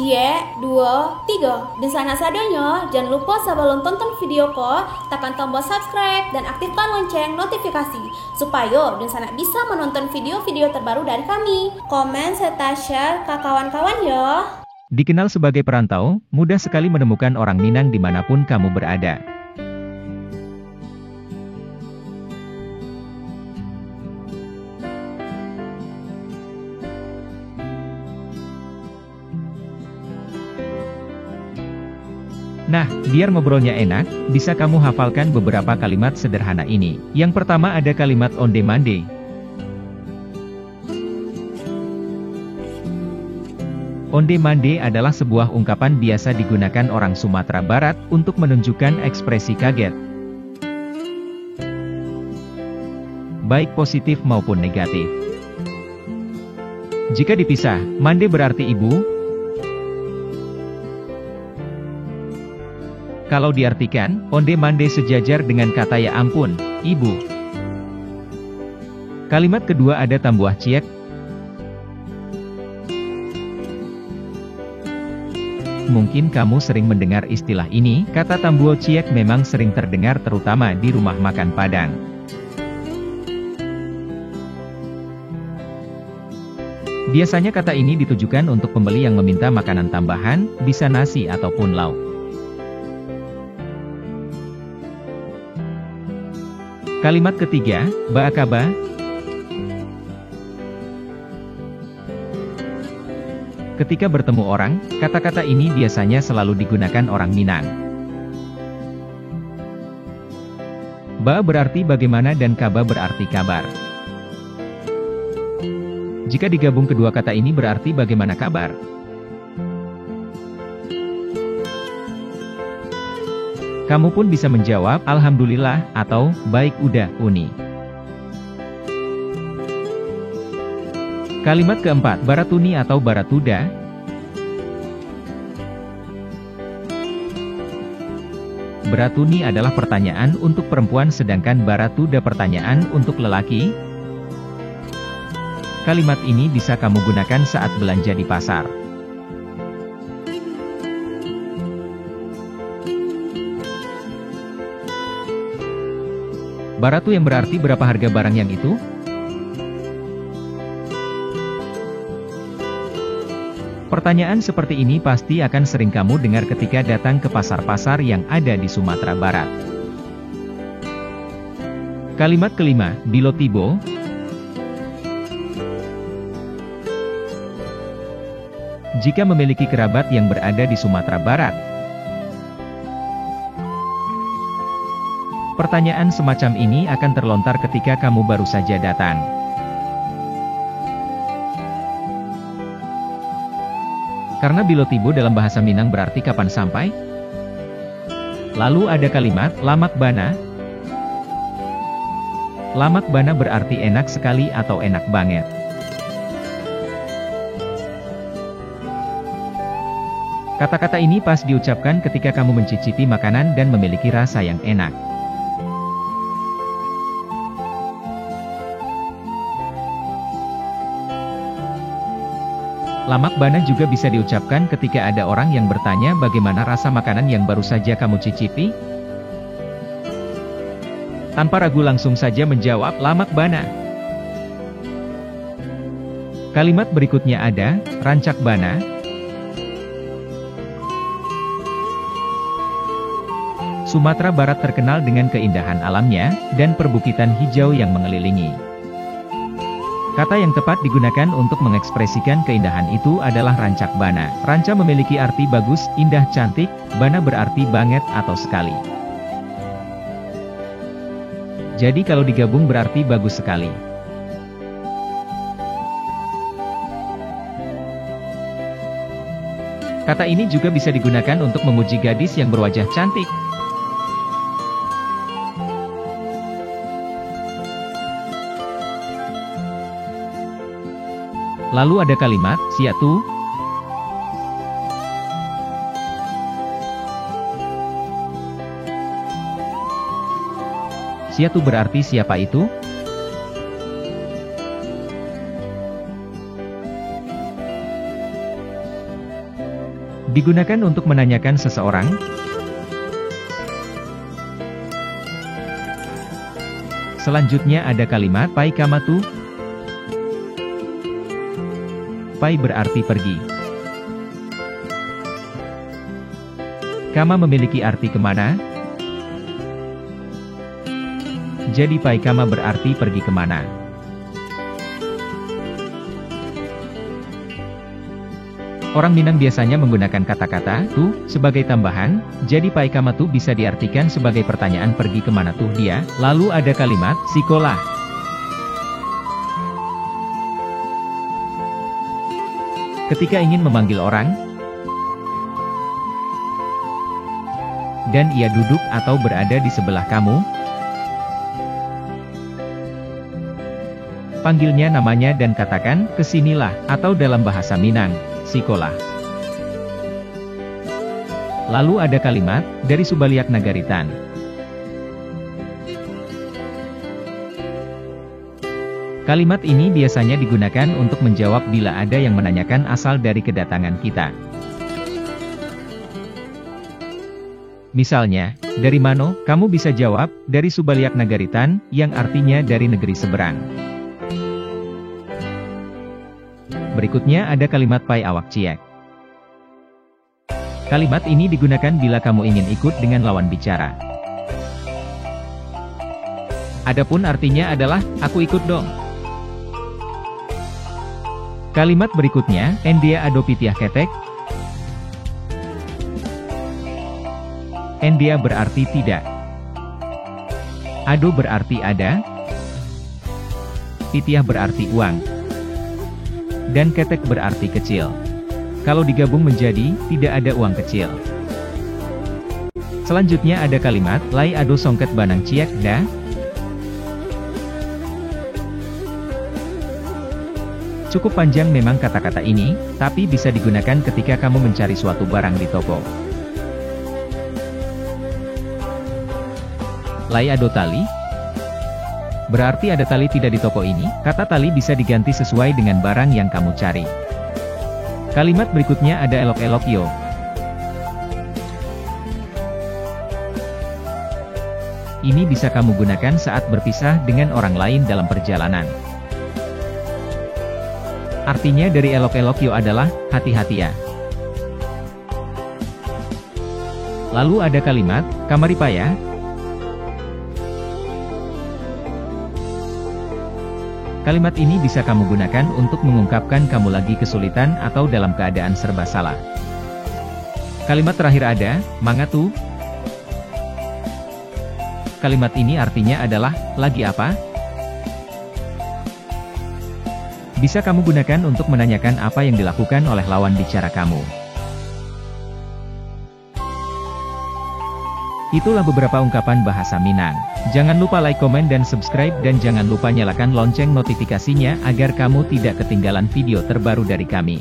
Jie, 2, 3. Dan sana sadanya, jangan lupa sebelum tonton video ko, tekan tombol subscribe dan aktifkan lonceng notifikasi supaya dan sana bisa menonton video-video terbaru dari kami. Komen serta share ke kawan-kawan ya. Dikenal sebagai perantau, mudah sekali menemukan orang Minang dimanapun kamu berada. Nah, biar ngobrolnya enak, bisa kamu hafalkan beberapa kalimat sederhana ini. Yang pertama ada kalimat onde-mande. Onde-mande adalah sebuah ungkapan biasa digunakan orang Sumatera Barat untuk menunjukkan ekspresi kaget, baik positif maupun negatif. Jika dipisah, mande berarti ibu. Kalau diartikan, onde-mande sejajar dengan kata ya ampun, ibu. Kalimat kedua ada tambuah ciek. Mungkin kamu sering mendengar istilah ini, kata tambuah ciek memang sering terdengar terutama di rumah makan Padang. Biasanya kata ini ditujukan untuk pembeli yang meminta makanan tambahan, bisa nasi ataupun lauk. Kalimat ketiga, baakaba. Ketika bertemu orang, kata-kata ini biasanya selalu digunakan orang Minang. Ba berarti bagaimana dan kaba berarti kabar. Jika digabung kedua kata ini berarti bagaimana kabar. Kamu pun bisa menjawab, alhamdulillah, atau, baik udah, Uni. Kalimat keempat, baratuni atau baratuda. Baratuni adalah pertanyaan untuk perempuan sedangkan baratuda pertanyaan untuk lelaki. Kalimat ini bisa kamu gunakan saat belanja di pasar. Baratu yang berarti berapa harga barang yang itu? Pertanyaan seperti ini pasti akan sering kamu dengar ketika datang ke pasar-pasar yang ada di Sumatera Barat. Kalimat kelima, bilotibo. Jika memiliki kerabat yang berada di Sumatera Barat. Pertanyaan semacam ini akan terlontar ketika kamu baru saja datang. Karena bilotibo dalam bahasa Minang berarti kapan sampai? Lalu ada kalimat, lamak bana. Lamak bana berarti enak sekali atau enak banget. Kata-kata ini pas diucapkan ketika kamu mencicipi makanan dan memiliki rasa yang enak. Lamak bana juga bisa diucapkan ketika ada orang yang bertanya bagaimana rasa makanan yang baru saja kamu cicipi. Tanpa ragu langsung saja menjawab, lamak bana. Kalimat berikutnya ada, rancak bana. Sumatera Barat terkenal dengan keindahan alamnya, dan perbukitan hijau yang mengelilingi. Kata yang tepat digunakan untuk mengekspresikan keindahan itu adalah rancak bana. Ranca memiliki arti bagus, indah, cantik, bana berarti banget atau sekali. Jadi kalau digabung berarti bagus sekali. Kata ini juga bisa digunakan untuk memuji gadis yang berwajah cantik. Lalu ada kalimat, siatu. Siatu berarti siapa itu? Digunakan untuk menanyakan seseorang. Selanjutnya ada kalimat pai kamatu. Pai berarti pergi. Kama memiliki arti kemana. Jadi pai kama berarti pergi kemana. Orang Minang biasanya menggunakan kata-kata tu sebagai tambahan, jadi pai kama tu bisa diartikan sebagai pertanyaan pergi kemana tuh dia. Lalu ada kalimat sikolah. Ketika ingin memanggil orang, dan ia duduk atau berada di sebelah kamu, panggilnya namanya dan katakan, kesinilah, atau dalam bahasa Minang, sikolah. Lalu ada kalimat, dari Subaliak Nagaritan. Kalimat ini biasanya digunakan untuk menjawab bila ada yang menanyakan asal dari kedatangan kita. Misalnya, dari mana? Kamu bisa jawab, dari Subaliak Nagaritan, yang artinya dari negeri seberang. Berikutnya ada kalimat pai awak ciek. Kalimat ini digunakan bila kamu ingin ikut dengan lawan bicara. Adapun artinya adalah, aku ikut dong. Kalimat berikutnya, endia ado pitiah ketek. Endia berarti tidak. Ado berarti ada. Pitiah berarti uang. Dan ketek berarti kecil. Kalau digabung menjadi, tidak ada uang kecil. Selanjutnya ada kalimat, lai ado songket banang ciek da. Cukup panjang memang kata-kata ini, tapi bisa digunakan ketika kamu mencari suatu barang di toko. Lai ado tali. Berarti ada tali tidak di toko ini. Kata tali bisa diganti sesuai dengan barang yang kamu cari. Kalimat berikutnya ada elok-elok yo. Ini bisa kamu gunakan saat berpisah dengan orang lain dalam perjalanan. Artinya dari elok-elok yo adalah, hati-hati ya. Lalu ada kalimat, kamaripaya. Kalimat ini bisa kamu gunakan untuk mengungkapkan kamu lagi kesulitan atau dalam keadaan serba salah. Kalimat terakhir ada, mangatu. Kalimat ini artinya adalah, lagi apa? Bisa kamu gunakan untuk menanyakan apa yang dilakukan oleh lawan bicara kamu. Itulah beberapa ungkapan bahasa Minang. Jangan lupa like, komen, dan subscribe, dan jangan lupa nyalakan lonceng notifikasinya agar kamu tidak ketinggalan video terbaru dari kami.